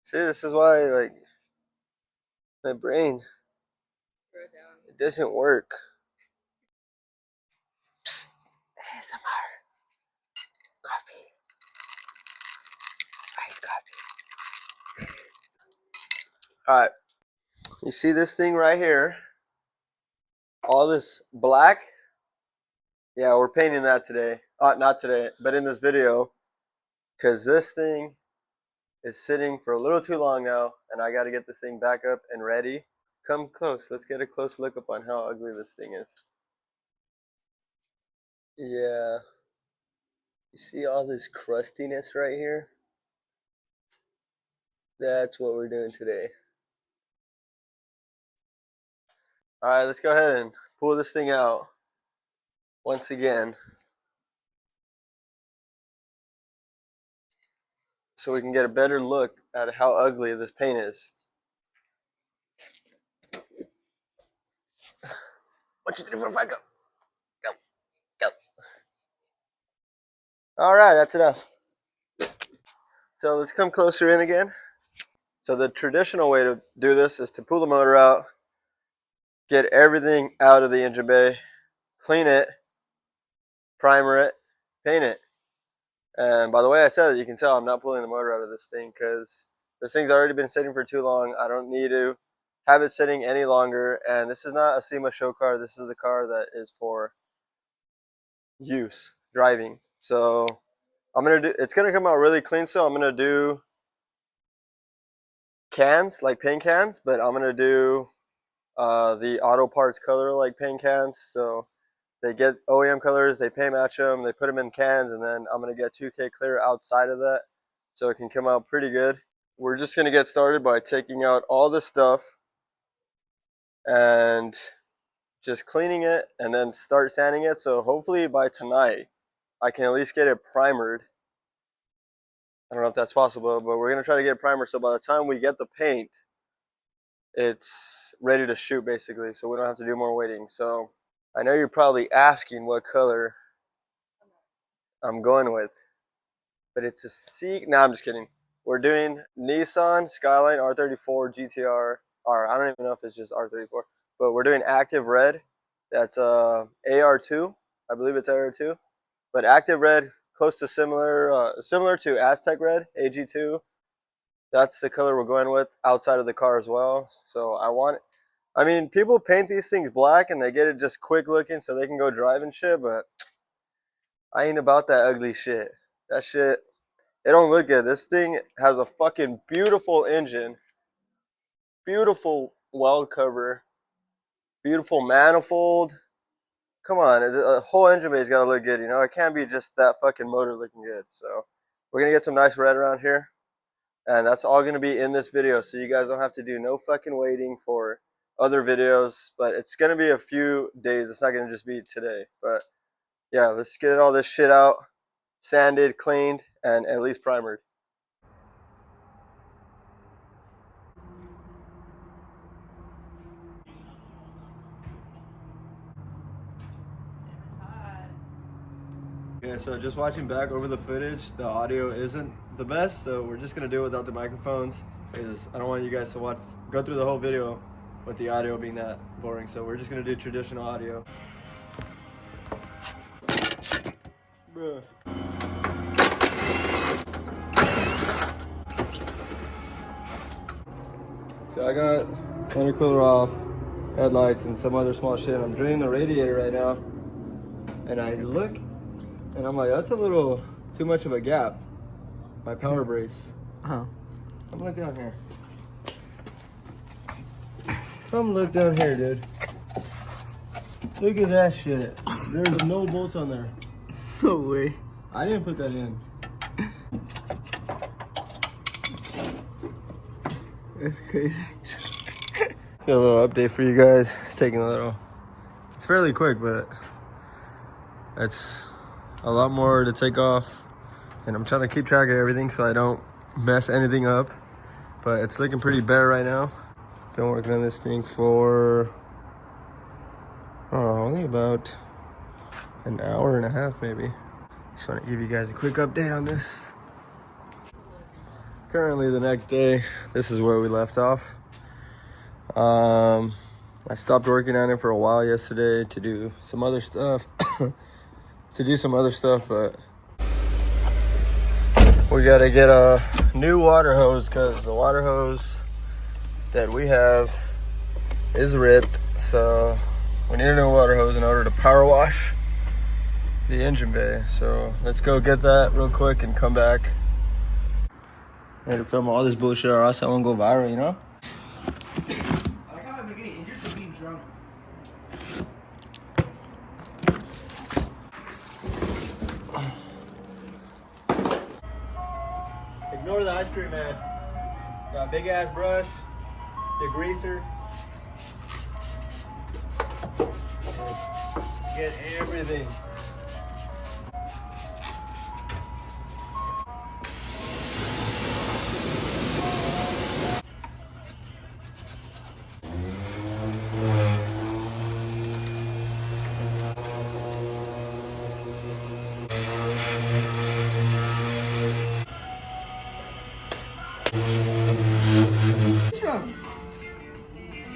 See, this is why, like, my brain, it doesn't work. Psst. ASMR. Coffee. Iced coffee. Alright. You see this thing right here? All this black? Yeah, we're painting that today. Not today, but in this video. Because this thing is sitting for a little too long now, and I got to get this thing back up and ready. Come close. Let's get a close look up on how ugly this thing is. Yeah. You see all this crustiness right here? That's what we're doing today. Alright, let's go ahead and pull this thing out once again so we can get a better look at how ugly this paint is. 1, 2, 3, 4, 5, go. Go. Go. Alright, that's enough. So let's come closer in again. So the traditional way to do this is to pull the motor out, get everything out of the engine bay, clean it, primer it, paint it. And by the way I said it, you can tell I'm not pulling the motor out of this thing because this thing's already been sitting for too long. I don't need to have it sitting any longer. And this is not a SEMA show car. This is a car that is for use, driving. So it's gonna come out really clean. So I'm gonna do cans, like paint cans, but I'm gonna do the auto parts color like paint cans. So they get OEM colors, they paint match them, they put them in cans, and then I'm gonna get 2K clear outside of that so it can come out pretty good. We're just gonna get started by taking out all this stuff and just cleaning it and then start sanding it. So hopefully by tonight I can at least get it primered. I don't know if that's possible, but we're gonna try to get it primered so by the time we get the paint, it's ready to shoot basically, so we don't have to do more waiting. So I know you're probably asking what color I'm going with, but it's a no, I'm just kidding. We're doing Nissan Skyline R34 GTR R. I don't even know if it's just R34, but we're doing active red. That's AR2. I believe it's AR2, but active red, close to similar to Aztec red AG2. That's the color we're going with outside of the car as well. So I mean, people paint these things black and they get it just quick looking so they can go drive and shit, but I ain't about that ugly shit. That shit, it don't look good. This thing has a fucking beautiful engine, beautiful weld cover, beautiful manifold. Come on, the whole engine bay's gotta look good, you know? It can't be just that fucking motor looking good. So we're gonna get some nice red around here. And that's all gonna be in this video, so you guys don't have to do no fucking waiting for other videos. But it's gonna be a few days. It's not gonna just be today. But yeah, let's get all this shit out, sanded, cleaned, and at least primered. Okay, so just watching back over the footage, the audio isn't the best, so we're just gonna do it without the microphones, because I don't want you guys to go through the whole video with the audio being that boring. So we're just gonna do traditional audio. Bruh. So I got intercooler off, headlights, and some other small shit. I'm draining the radiator right now, and I look, and I'm like, that's a little too much of a gap. My power brace. I'm look down here. Come look down here, dude. Look at that shit. There's no bolts on there. No way. I didn't put that in. That's crazy. Got a little update for you guys. It's fairly quick, but it's a lot more to take off. And I'm trying to keep track of everything so I don't mess anything up. But it's looking pretty bare right now. Been working on this thing for, only about an hour and a half maybe. Just want to give you guys a quick update on this. currently the next day. This is where we left off. I stopped working on it for a while yesterday to do some other stuff. But we gotta get a new water hose because the water hose that we have is ripped. So we need a new water hose in order to power wash the engine bay. So let's go get that real quick and come back. I had to film all this bullshit or else I won't go viral, you know? I like how I'm getting injured for being drunk. Ignore the ice cream man. Got a big ass brush, degreaser. Get everything.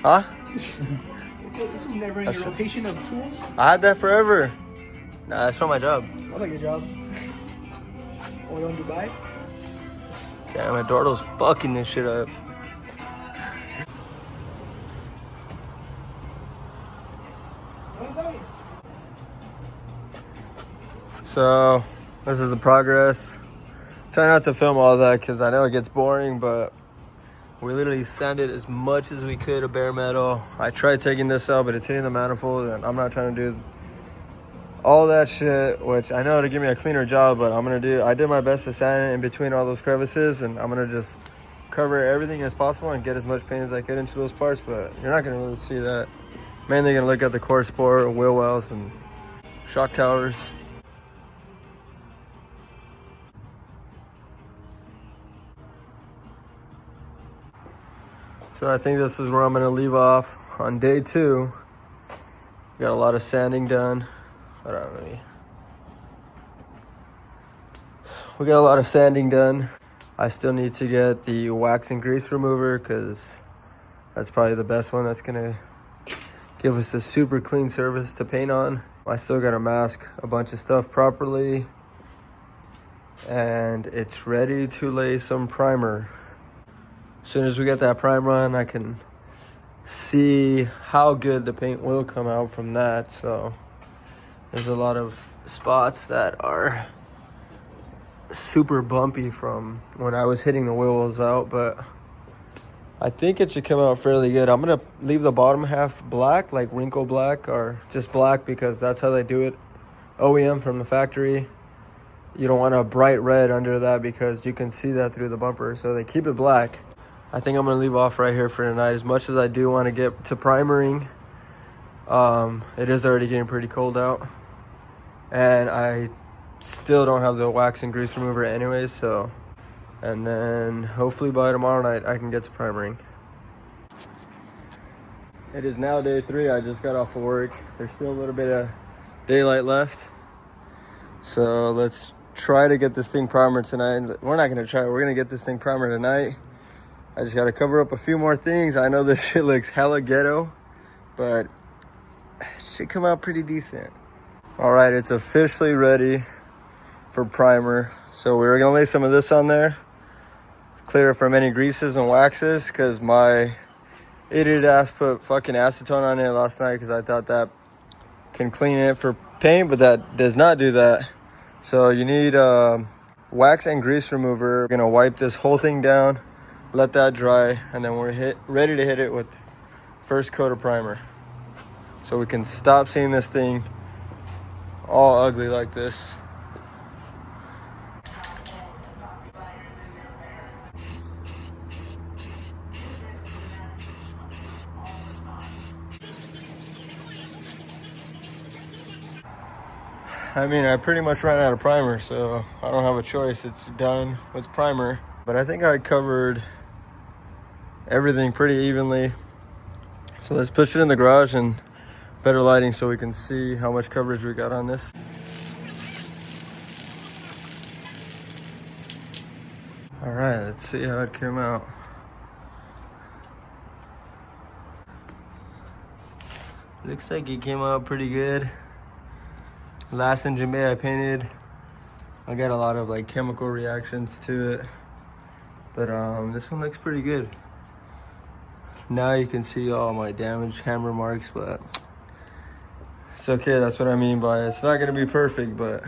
Huh? This was never in your rotation of tools. I had that forever. Nah, that's not my job. Sounds like your job. Oil in Dubai. Damn, Eduardo's fucking this shit up. So, this is the progress. Try not to film all that because I know it gets boring, but we literally sanded as much as we could of bare metal. I tried taking this out, but it's hitting the manifold, and I'm not trying to do all that shit, which I know it'll give me a cleaner job, but I did my best to sand it in between all those crevices, and I'm gonna just cover everything as possible and get as much paint as I could into those parts, but you're not gonna really see that. Mainly gonna look at the core support, wheel wells, and shock towers. So I think this is where I'm gonna leave off on day 2. Got a lot of sanding done. Hold on, we got a lot of sanding done. I still need to get the wax and grease remover because that's probably the best one that's gonna give us a super clean surface to paint on. I still gotta mask a bunch of stuff properly, and it's ready to lay some primer. As soon as we get that primer on, I can see how good the paint will come out from that. So there's a lot of spots that are super bumpy from when I was hitting the wheel wells out, but I think it should come out fairly good. I'm gonna leave the bottom half black, like wrinkle black, or just black because that's how they do it. OEM from the factory. You don't want a bright red under that because you can see that through the bumper, so they keep it black. I think I'm gonna leave off right here for tonight. As much as I do want to get to primering, it is already getting pretty cold out, and I still don't have the wax and grease remover anyways. So, and then hopefully by tomorrow night I can get to primering. It is now day 3. I just got off of work. There's still a little bit of daylight left, so let's try to get this thing primered tonight. We're not gonna try. We're gonna get this thing primered tonight. I just got to cover up a few more things. I know this shit looks hella ghetto, but it should come out pretty decent. All right, it's officially ready for primer. So we're gonna lay some of this on there, clear it from any greases and waxes, because my idiot ass put fucking acetone on it last night because I thought that can clean it for paint, but that does not do that. So you need wax and grease remover. We're gonna wipe this whole thing down, let that dry, and then we're ready to hit it with first coat of primer. So we can stop seeing this thing all ugly like this. I mean, I pretty much ran out of primer, so I don't have a choice. It's done with primer. But I think I covered everything pretty evenly. So let's push it in the garage and better lighting so we can see how much coverage we got on this. All right, let's see how it came out. Looks like it came out pretty good. Last engine bay I painted, I got a lot of like chemical reactions to it, but this one looks pretty good. Now you can see all my damaged hammer marks, but it's okay. That's what I mean by it's not gonna be perfect, but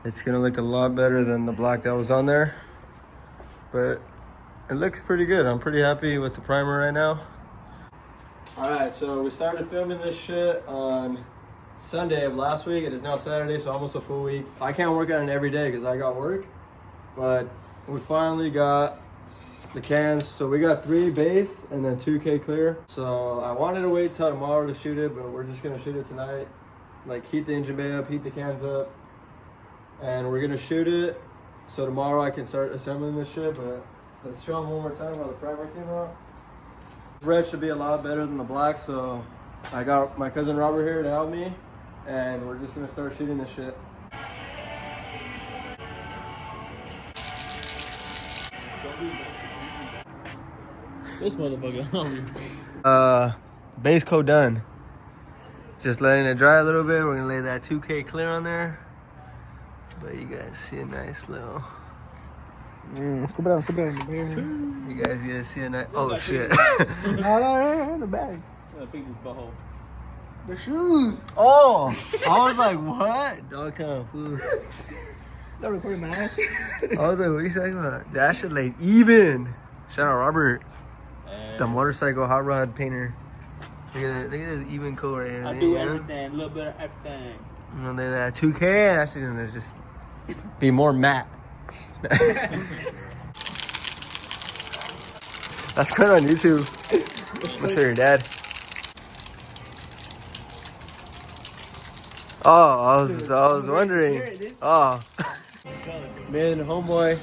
it's gonna look a lot better than the black that was on there. But it looks pretty good. I'm pretty happy with the primer right now. All right, so we started filming this shit on Sunday of last week. It is now Saturday, so almost a full week. I can't work on it every day because I got work, but we finally got the cans. So we got 3 base and then 2K clear. So I wanted to wait till tomorrow to shoot it, but we're just gonna shoot it tonight. Like heat the engine bay up, heat the cans up, and we're gonna shoot it. So tomorrow I can start assembling this shit, but let's show them one more time how the primer came out. Red should be a lot better than the black, so I got my cousin Robert here to help me, and we're just gonna start shooting this shit. This motherfucker. Base coat done. Just letting it dry a little bit. We're gonna lay that 2K clear on there. But you guys see a nice little. Let's go down. You guys gonna see a nice. Oh shit. No, in the bag. The shoes. Oh, I was like, what? Dog kind of food. Don't record my ass. I was like, what are you talking about? That shit like even. Shout out Robert, the motorcycle hot rod painter. Look at this even coat right here. I do everything, a little bit of everything. You know, that 2K, that shit's gonna just be more matte. That's good on YouTube. Look for your dad. Oh, I was wondering. Oh. Me and homeboy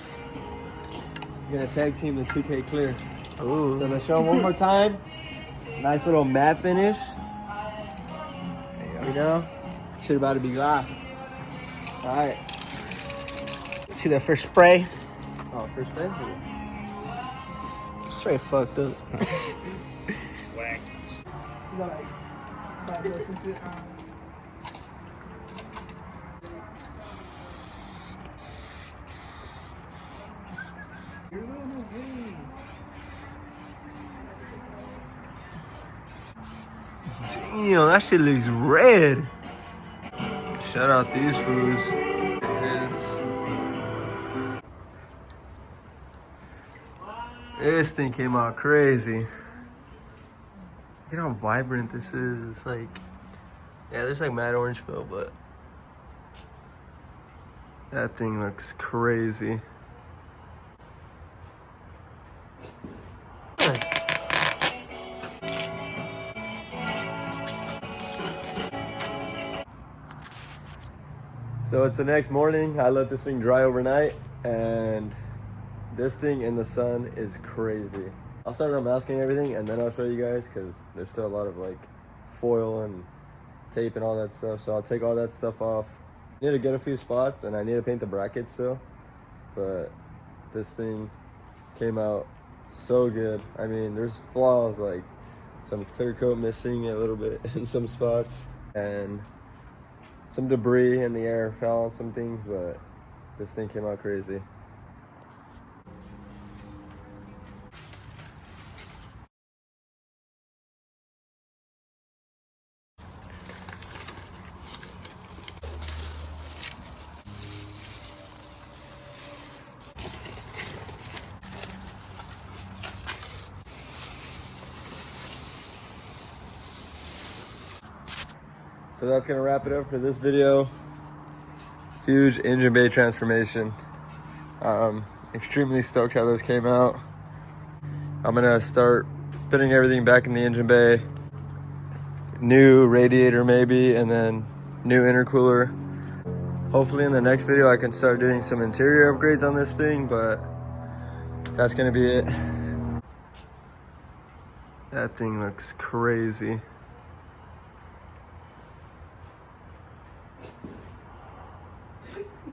gonna tag team the 2K clear. Ooh. So let's show them one more time. Nice little matte finish. You know, shit about to be glass. All right. See that first spray? Oh, first spray. Straight fucked up. Whack. Damn, that shit looks red. Shout out these fools. This thing came out crazy. Look at how vibrant this is. It's like, yeah, there's like matte orange fill, but that thing looks crazy. So it's the next morning. I let this thing dry overnight, and this thing in the sun is crazy. I'll start unmasking everything and then I'll show you guys because there's still a lot of like foil and tape and all that stuff. So I'll take all that stuff off. I need to get a few spots and I need to paint the brackets still. But this thing came out so good. I mean, there's flaws, like some clear coat missing a little bit in some spots and some debris in the air fell on some things, but this thing came out crazy. So that's gonna wrap it up for this video. Huge engine bay transformation. Extremely stoked how this came out. I'm gonna start putting everything back in the engine bay. New radiator maybe, and then new intercooler. Hopefully in the next video I can start doing some interior upgrades on this thing, but that's gonna be it. That thing looks crazy.